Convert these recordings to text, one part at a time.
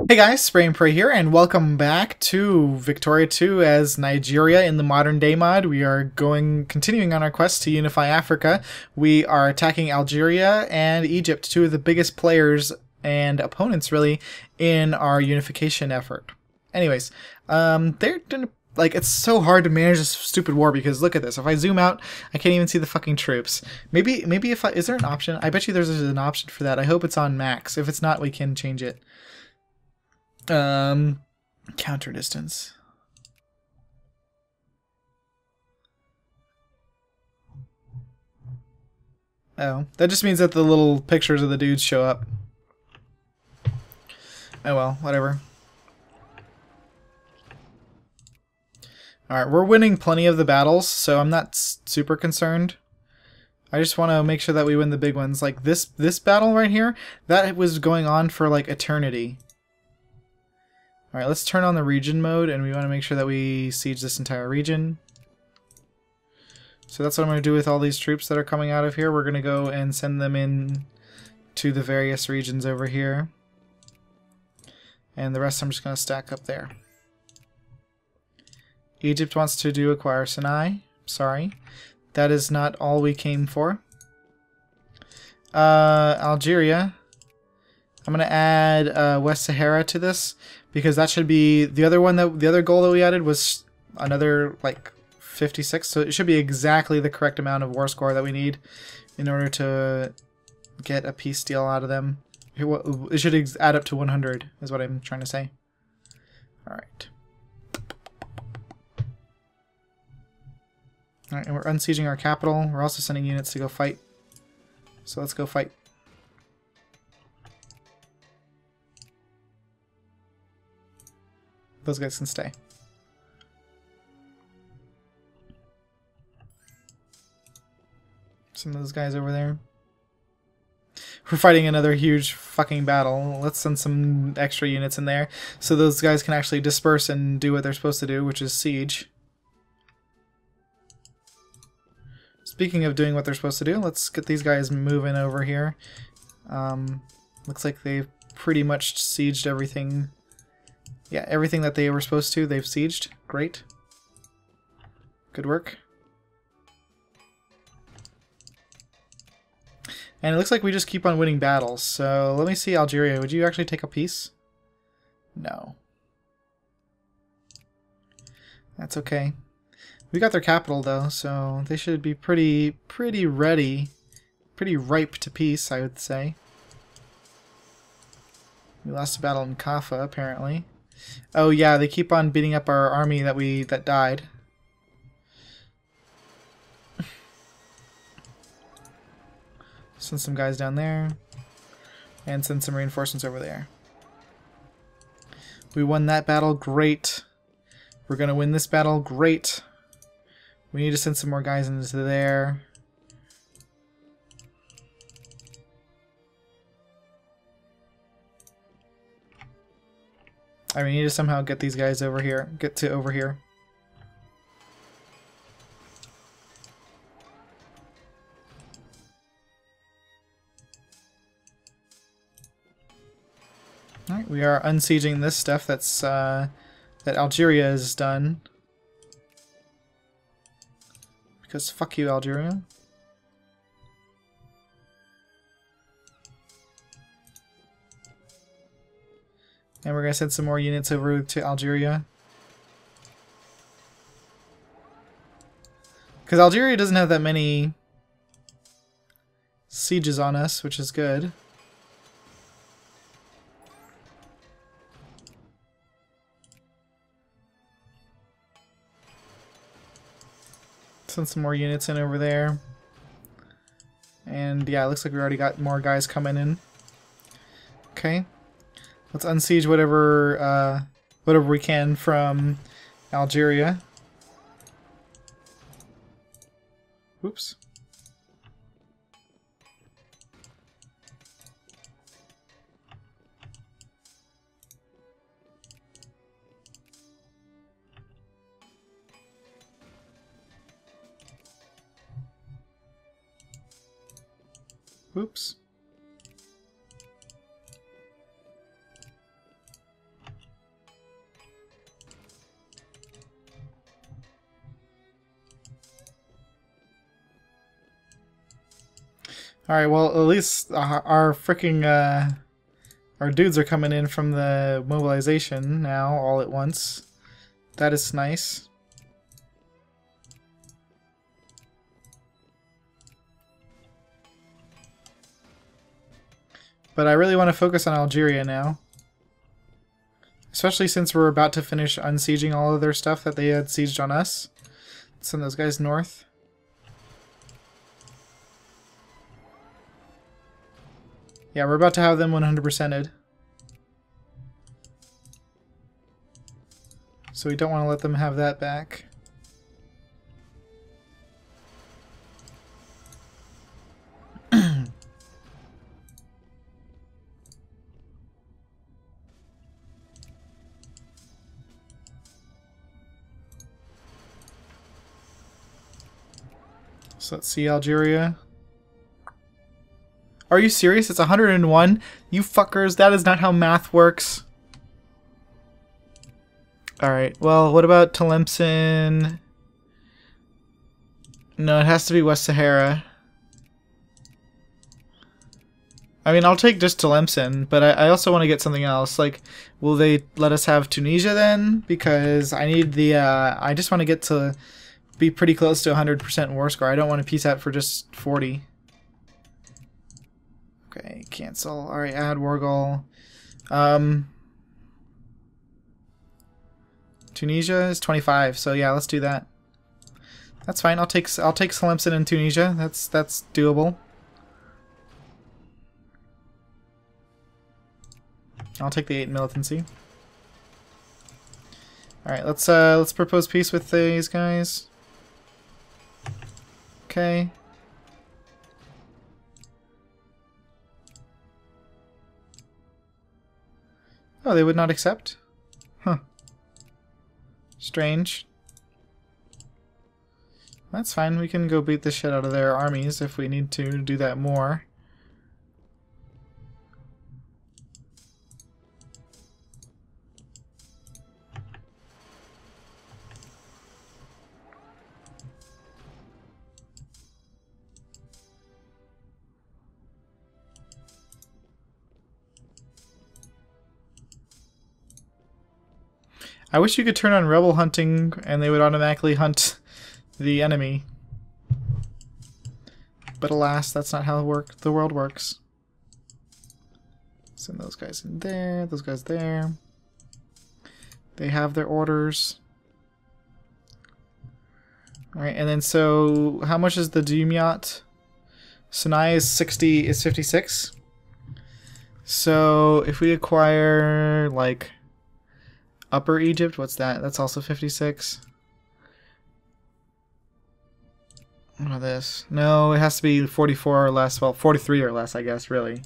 Hey guys, Spray and Pray here, and welcome back to Victoria 2 as Nigeria in the modern day mod. We are continuing on our quest to unify Africa. We are attacking Algeria and Egypt, two of the biggest players and opponents really in our unification effort. Anyways, they're doing, like, it's so hard to manage this stupid war because look at this. If I zoom out, I can't even see the fucking troops. Maybe if is there an option? I bet you there's an option for that. I hope it's on max. If it's not, we can change it. Counter distance. Oh, that just means that the little pictures of the dudes show up. Oh well, whatever. Alright, we're winning plenty of the battles, so I'm not super concerned. I just want to make sure that we win the big ones. Like this battle right here, that was going on for like eternity. Alright, let's turn on the region mode, and we want to make sure that we siege this entire region. So that's what I'm going to do with all these troops that are coming out of here. We're going to go and send them in to the various regions over here. And the rest I'm just going to stack up there. Egypt wants to acquire Sinai. Sorry. That is not all we came for. Algeria. I'm going to add West Sahara to this, because that should be the other goal that we added was another like 56, so it should be exactly the correct amount of war score that we need in order to get a peace deal out of them. It should add up to 100 is what I'm trying to say. Alright. Alright, and we're unsieging our capital. We're also sending units to go fight. So let's go fight. Those guys can stay. Send those guys over there. We're fighting another huge fucking battle. Let's send some extra units in there so those guys can actually disperse and do what they're supposed to do, which is siege. Speaking of doing what they're supposed to do, let's get these guys moving over here. Looks like they've pretty much sieged everything. Yeah, everything that they were supposed to, they've sieged. Great. Good work. And it looks like we just keep on winning battles. So let me see, Algeria. Would you actually take a peace? No. That's okay. We got their capital though, so they should be pretty ready. Pretty ripe to peace, I would say. We lost a battle in Kaffa, apparently. Oh yeah, they keep on beating up our army that died. Send some guys down there. And send some reinforcements over there. We won that battle, great. We're gonna win this battle, great. We need to send some more guys into there. I need to somehow get these guys over here. Get to over here. Alright, we are unsieging this stuff that's that Algeria has done. Because fuck you, Algeria. And we're going to send some more units over to Algeria. Because Algeria doesn't have that many sieges on us, which is good. Send some more units in over there. And yeah, it looks like we already got more guys coming in. Okay. Let's unsiege whatever we can from Algeria. Oops. Oops. Alright, well, at least our freaking, our dudes are coming in from the mobilization now, all at once. That is nice. But I really want to focus on Algeria now. Especially since we're about to finish unsieging all of their stuff that they had sieged on us. Let's send those guys north. Yeah, we're about to have them 100%ed. So we don't want to let them have that back. So let's see Algeria. Are you serious? It's 101? You fuckers, that is not how math works. Alright, well, what about Tlemcen? No, it has to be West Sahara. I mean, I'll take just Tlemcen, but I also want to get something else. Like, will they let us have Tunisia then? Because I need the, I just want to get to be pretty close to 100% war score. I don't want to peace out for just 40. Okay, cancel. Alright, add war goal. Tunisia is 25, so yeah, let's do that. That's fine. I'll take Tlemcen and Tunisia. That's doable. I'll take the 8 militancy. Alright, let's propose peace with these guys. Okay. Oh, they would not accept? Huh. Strange. That's fine, we can go beat the shit out of their armies if we need to do that more. I wish you could turn on rebel hunting and they would automatically hunt the enemy. But alas, that's not how the world works. Send those guys in there, those guys there. They have their orders. Alright, and then so how much is the Dumyat? Sinai is 56. So if we acquire like Upper Egypt, what's that? That's also 56. What about this? No, it has to be 44 or less. Well, 43 or less, I guess, really.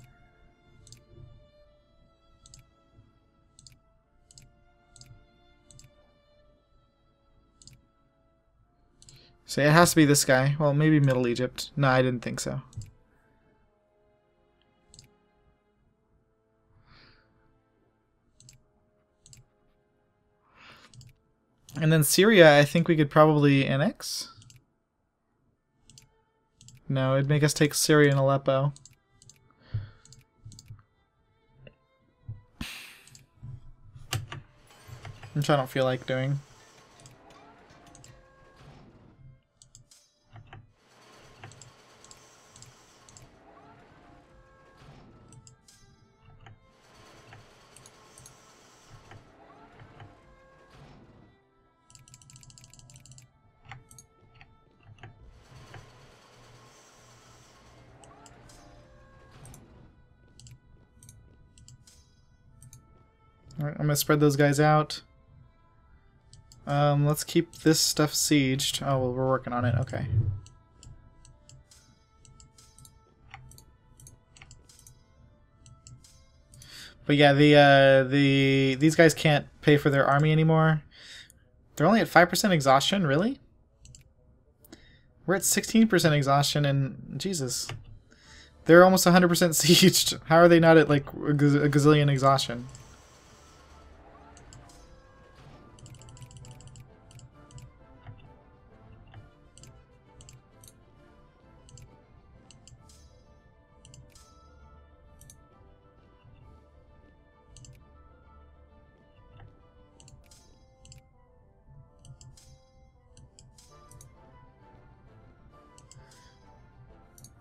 So it has to be this guy. Well, maybe Middle Egypt. No, I didn't think so. And then Syria, I think we could probably annex. No, it'd make us take Syria and Aleppo. Which I don't feel like doing. Alright, I'm gonna spread those guys out. Let's keep this stuff sieged. Oh, well, we're working on it. Okay. But yeah, these guys can't pay for their army anymore. They're only at 5% exhaustion, really? We're at 16% exhaustion, and Jesus, they're almost 100% sieged. How are they not at like a gazillion exhaustion?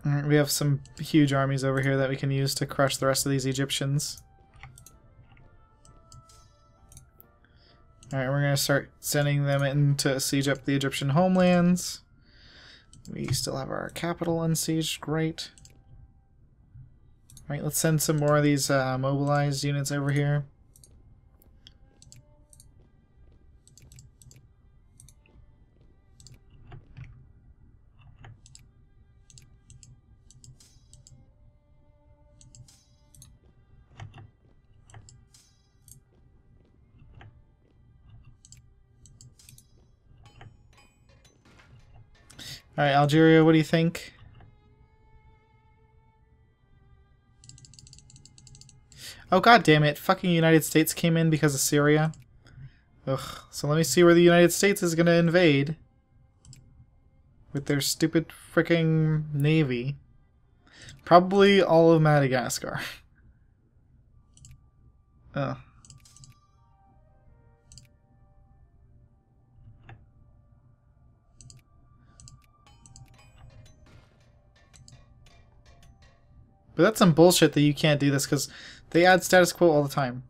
Alright, we have some huge armies over here that we can use to crush the rest of these Egyptians. Alright, we're going to start sending them in to siege up the Egyptian homelands. We still have our capital unsieged. Great. Alright, let's send some more of these mobilized units over here. Alright, Algeria, what do you think? Oh god damn it, fucking United States came in because of Syria. Ugh, so let me see where the United States is gonna invade. With their stupid freaking navy. Probably all of Madagascar. Ugh. But that's some bullshit that you can't do this because they add status quo all the time.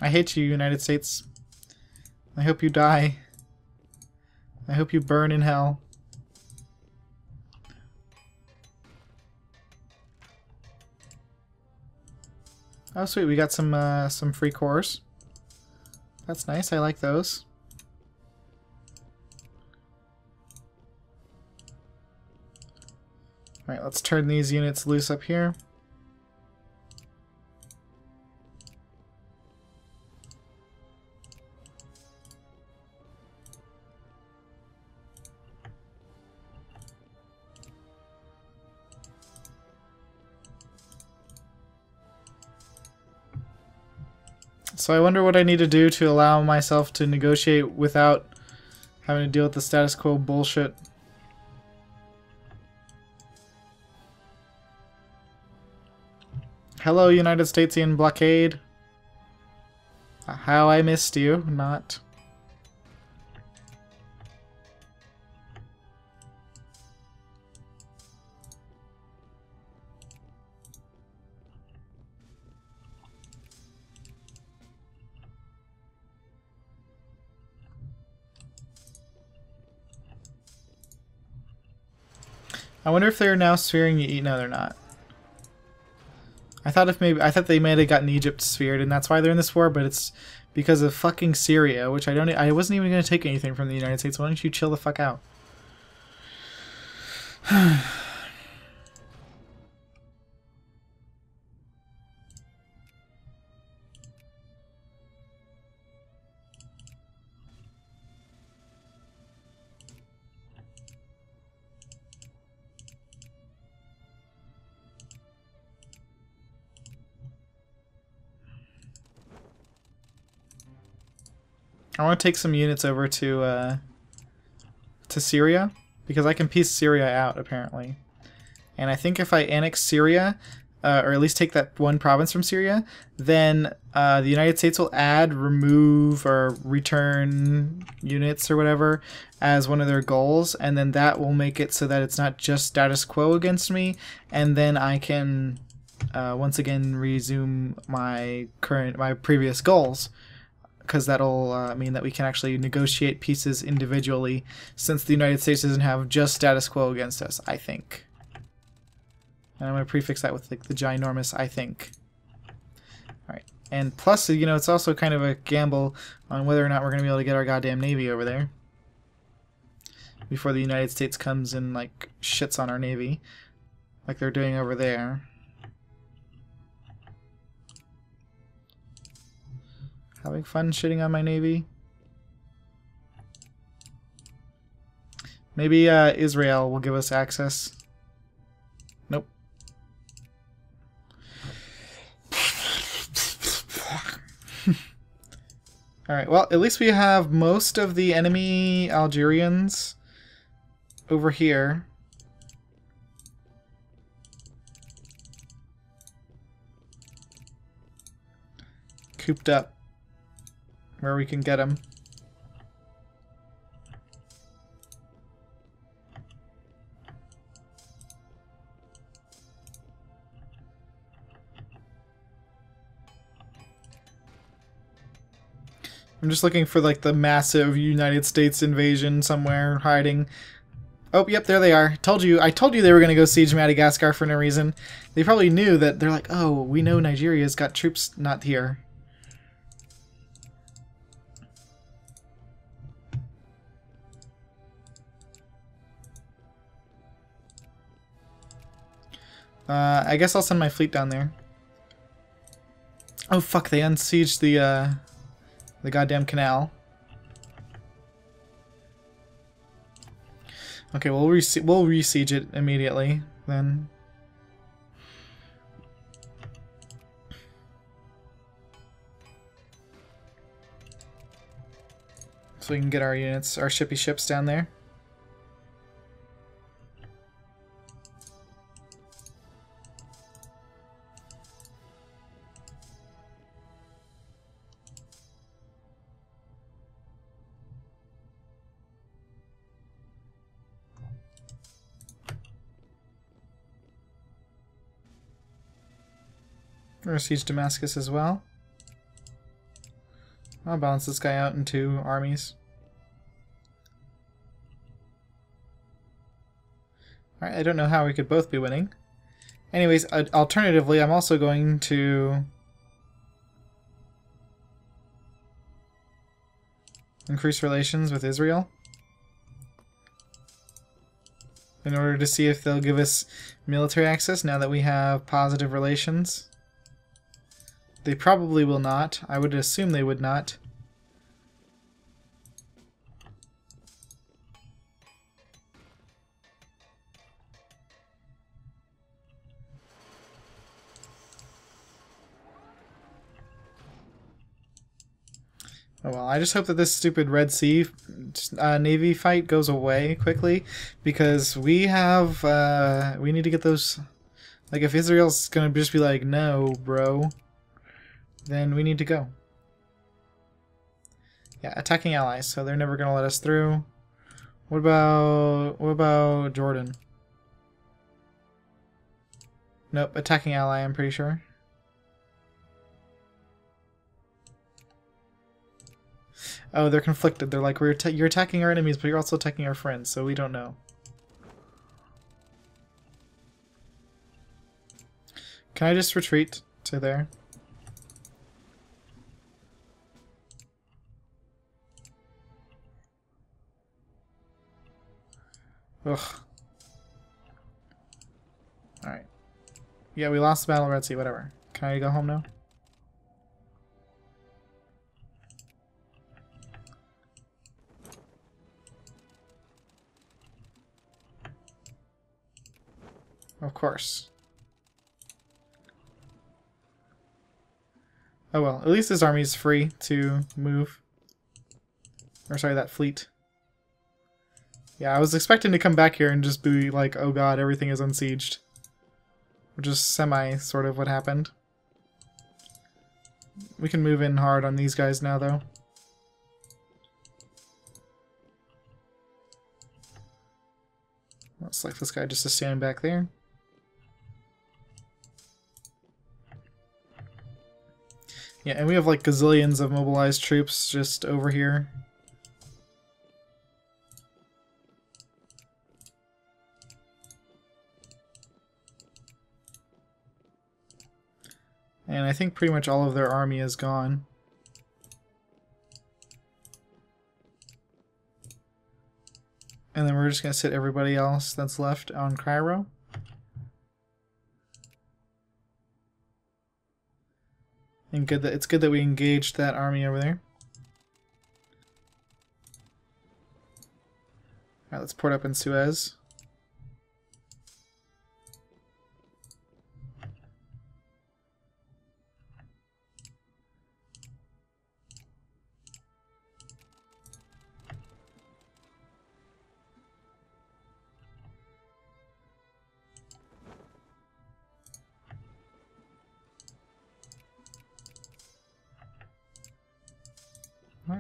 I hate you, United States. I hope you die. I hope you burn in hell. Oh sweet, we got some free cores. That's nice, I like those. Alright, let's turn these units loose up here. So I wonder what I need to do to allow myself to negotiate without having to deal with the status quo bullshit. Hello, United Statesian blockade. How I missed you, not. I wonder if they're now sphering you. No, they're not. I thought they may have gotten Egypt sphered, and that's why they're in this war. But it's because of fucking Syria, which I wasn't even going to take anything from the United States. Why don't you chill the fuck out? I want to take some units over to Syria, because I can piece Syria out, apparently. And I think if I annex Syria, or at least take that one province from Syria, then the United States will add, remove, or return units or whatever as one of their goals, and then that will make it so that it's not just status quo against me, and then I can once again resume my previous goals. Because that'll mean that we can actually negotiate pieces individually, since the United States doesn't have just status quo against us, I think. And I'm going to prefix that with like the ginormous I think. Alright, and plus, you know, it's also kind of a gamble on whether or not we're going to be able to get our goddamn navy over there. Before the United States comes and, like, shits on our navy. Like they're doing over there. Having fun shitting on my navy. Maybe Israel will give us access. Nope. Alright, well, at least we have most of the enemy Algerians over here. cooped up where we can get them. I'm just looking for like the massive United States invasion somewhere hiding. Oh, yep, there they are. I told you they were going to go siege Madagascar for no reason. They probably knew that. They're like, oh, we know Nigeria's got troops not here. I guess I'll send my fleet down there. Oh, fuck, they unsieged the goddamn canal. Okay, we'll re-siege it immediately, then. So we can get our units, our shippy ships down there. We're gonna siege Damascus as well. I'll balance this guy out in 2 armies. Alright, I don't know how we could both be winning. Anyways, alternatively, I'm also going to increase relations with Israel in order to see if they'll give us military access now that we have positive relations. They probably will not. I would assume they would not. Oh well, I just hope that this stupid Red Sea Navy fight goes away quickly, because we have, we need to get those, like if Israel's gonna just be like, no, bro, then we need to go. Yeah, attacking allies, so they're never gonna let us through. What about Jordan? Nope, attacking ally, I'm pretty sure. Oh, they're conflicted. They're like, you're attacking our enemies, but you're also attacking our friends, so we don't know. Can I just retreat to there? Ugh. Alright. Yeah, we lost the Battle of Red Sea, whatever. Can I go home now? Of course. Oh well, at least this army is free to move. Or sorry, that fleet. Yeah, I was expecting to come back here and just be like, oh god, everything is unsieged. Which is semi sort of what happened. We can move in hard on these guys now, though. I'll select this guy just to stand back there. Yeah, and we have like gazillions of mobilized troops just over here. And I think pretty much all of their army is gone. And then we're just going to sit everybody else that's left on Cairo. And it's good that we engaged that army over there. Alright, let's port up in Suez.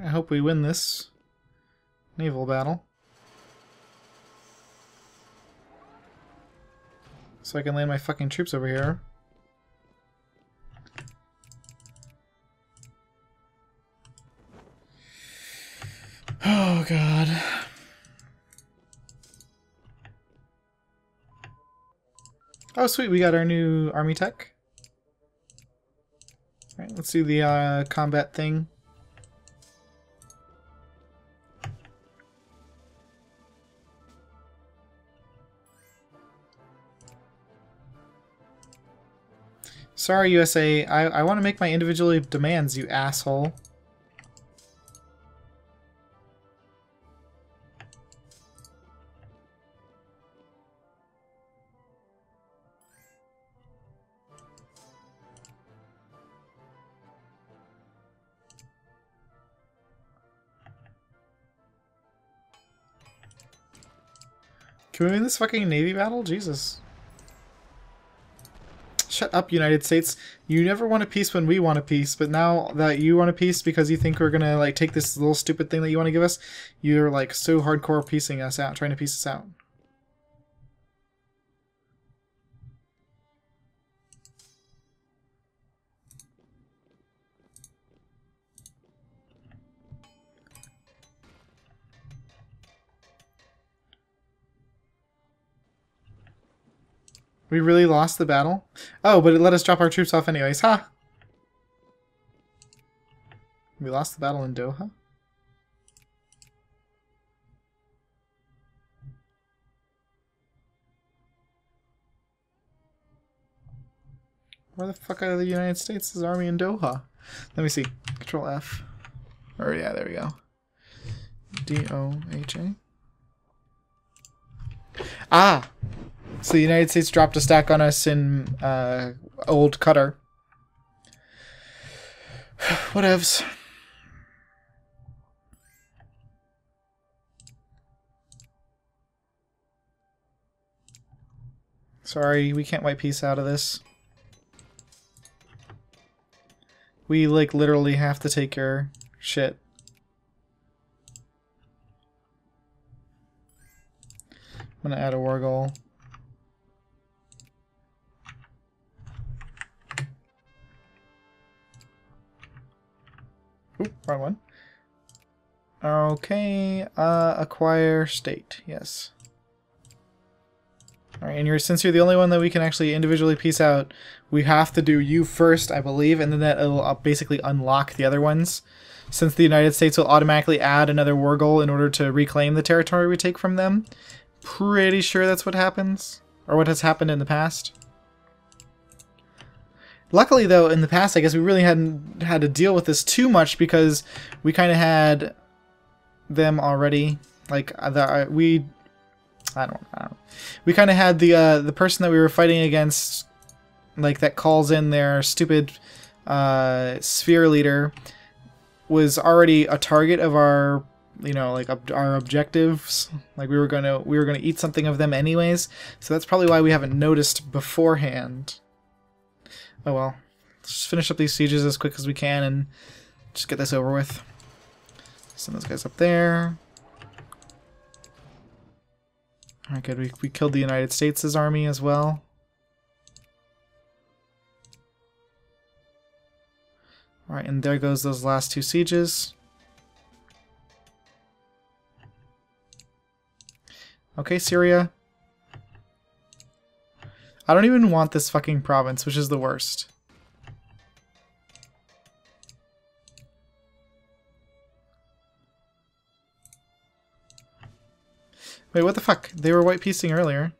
I hope we win this naval battle. So I can land my fucking troops over here. Oh god. Oh sweet, we got our new army tech. Alright, let's do the combat thing. Sorry, USA. I want to make my individual demands, you asshole. Can we win this fucking Navy battle? Jesus. Shut up, United States. You never want a peace when we want a peace, but now that you want a peace because you think we're gonna like take this little stupid thing that you want to give us, you're like so hardcore piecing us out, trying to piece us out. We really lost the battle? Oh, but it let us drop our troops off anyways. Ha! Huh? We lost the battle in Doha? Where the fuck are the United States' army in Doha? Let me see. Control F. Oh yeah, there we go. D-O-H-A. Ah! So the United States dropped a stack on us in old Qatar. Whatevs. Sorry, we can't wipe peace out of this. We, like, literally have to take your shit. I'm gonna add a war goal. Oop, wrong one. Okay, acquire state, yes. Alright, and since you're the only one that we can actually individually piece out, we have to do you first, I believe, and then that'll basically unlock the other ones. Since the United States will automatically add another war goal in order to reclaim the territory we take from them. Pretty sure that's what happens, or what has happened in the past. Luckily, though, in the past, I guess we really hadn't had to deal with this too much because we kind of had them already. Like I don't know. We kind of had the person that we were fighting against, like that calls in their stupid sphere leader, was already a target of our, you know, like our objectives. Like we were gonna eat something of them anyways. So that's probably why we haven't noticed beforehand. Oh well, let's just finish up these sieges as quick as we can and just get this over with. Send those guys up there. Alright, good. We killed the United States' army as well. Alright, and there goes those last two sieges. Okay, Syria. I don't even want this fucking province, which is the worst. Wait, what the fuck? They were white piecing earlier.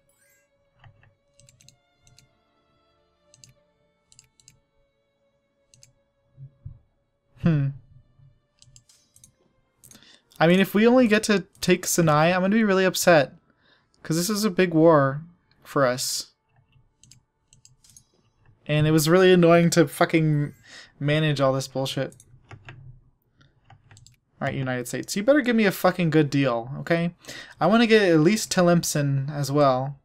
I mean, if we only get to take Sinai, I'm gonna be really upset. Because this is a big war for us. And it was really annoying to fucking manage all this bullshit. Alright, United States. You better give me a fucking good deal, okay? I want to get at least Tlemcen as well.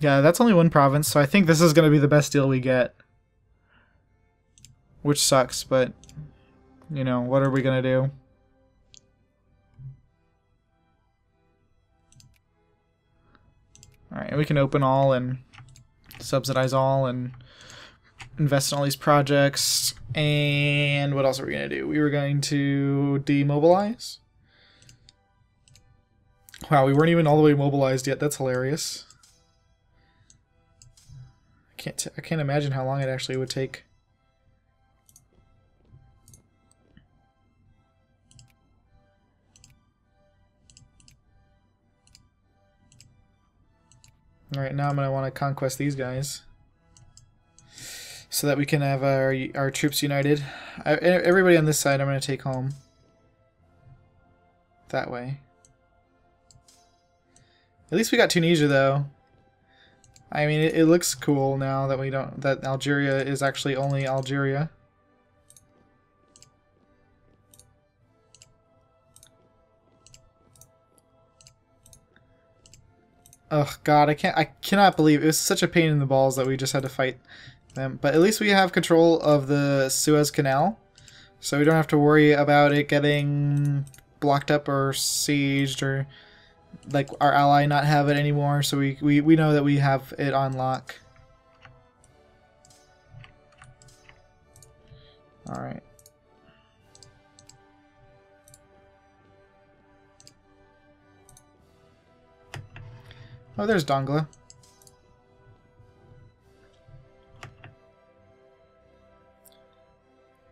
Yeah, that's only one province, so I think this is going to be the best deal we get. Which sucks, but, you know, what are we going to do? Alright, and we can open all and subsidize all and invest in all these projects. And what else are we going to do? We were going to demobilize. Wow, we weren't even all the way mobilized yet. That's hilarious. I can't imagine how long it actually would take. Alright, now I'm going to want to conquest these guys. So that we can have our troops united. Everybody on this side I'm going to take home. That way. At least we got Tunisia, though. I mean, it looks cool now that that Algeria is actually only Algeria. Oh God, I cannot believe it was such a pain in the balls that we just had to fight them. But at least we have control of the Suez Canal, so we don't have to worry about it getting blocked up or sieged, or like our ally not have it anymore. So we know that we have it on lock. All right. Oh, there's Dongla.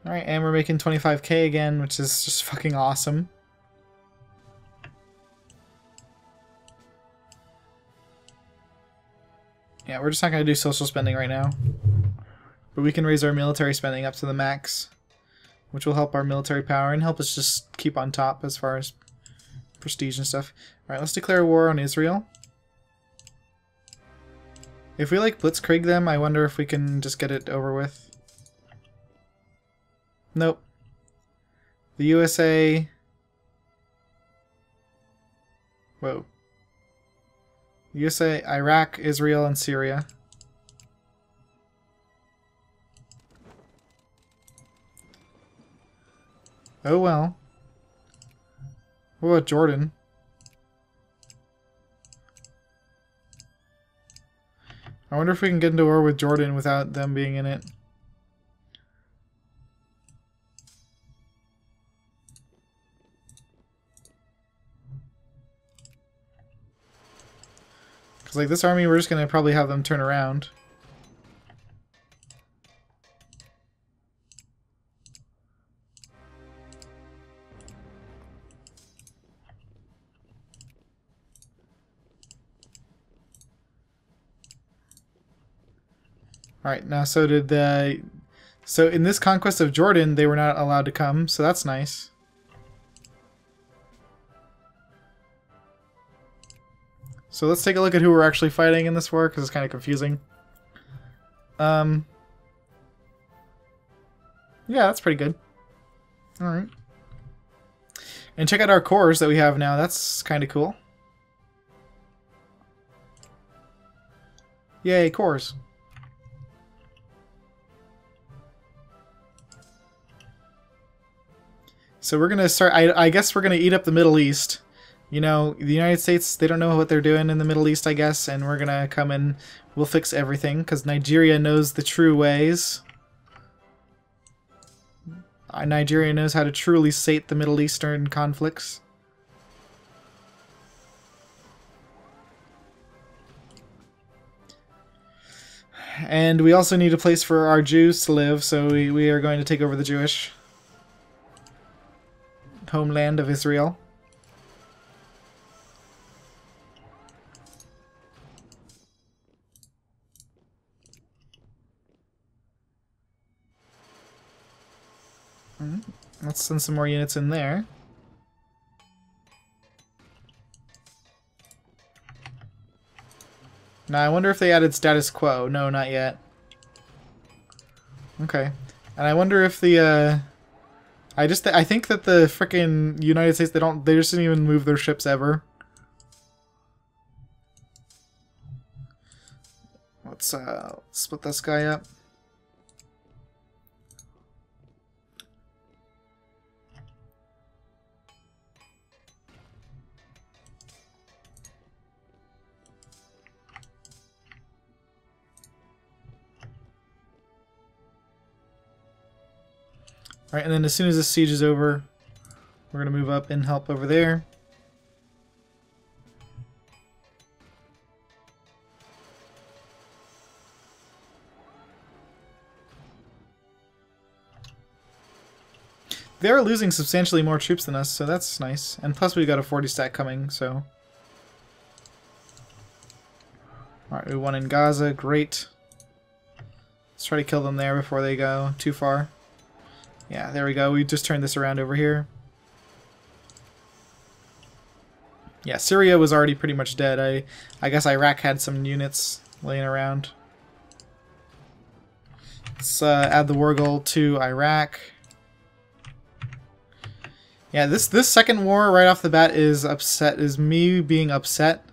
Alright, and we're making 25k again, which is just fucking awesome. Yeah, we're just not going to do social spending right now. But we can raise our military spending up to the max, which will help our military power and help us just keep on top as far as prestige and stuff. Alright, let's declare war on Israel. If we like blitzkrieg them, I wonder if we can just get it over with. Nope. The USA... Whoa. USA, Iraq, Israel, and Syria. Oh well. What about Jordan? I wonder if we can get into war with Jordan without them being in it. Because like this army, we're just going to probably have them turn around. Alright, now so did the... So in this conquest of Jordan, they were not allowed to come, so that's nice. So let's take a look at who we're actually fighting in this war, because it's kind of confusing. Yeah, that's pretty good. Alright. And check out our cores that we have now, that's kind of cool. Yay, cores. So we're going to start, I guess we're going to eat up the Middle East. You know, the United States, they don't know what they're doing in the Middle East, I guess, and we're going to come in, we'll fix everything, because Nigeria knows the true ways. Nigeria knows how to truly sate the Middle Eastern conflicts. And we also need a place for our Jews to live, so we are going to take over the Jewish homeland of Israel. Let's send some more units in there. Now I wonder if they added status quo. No, not yet. Okay. And I wonder if the I think that the frickin' United States, they just didn't even move their ships ever. Let's split this guy up. Alright, and then as soon as this siege is over, we're going to move up and help over there. They're losing substantially more troops than us, so that's nice. And plus we got a 40 stack coming, so... Alright, we won in Gaza, great. Let's try to kill them there before they go too far. Yeah, there we go. We just turned this around over here. Yeah, Syria was already pretty much dead. I guess Iraq had some units laying around. Let's add the war goal to Iraq. Yeah, this second war right off the bat is me being upset.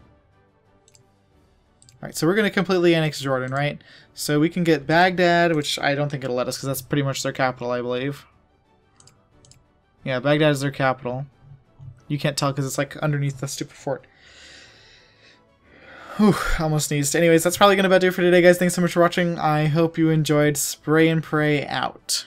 Alright, so we're going to completely annex Jordan, right? So we can get Baghdad, which I don't think it'll let us because that's pretty much their capital, I believe. Yeah, Baghdad is their capital. You can't tell because it's like underneath the stupid fort. Whew, almost sneezed. Anyways, that's probably going to about do it for today, guys. Thanks so much for watching. I hope you enjoyed. Spray and pray out.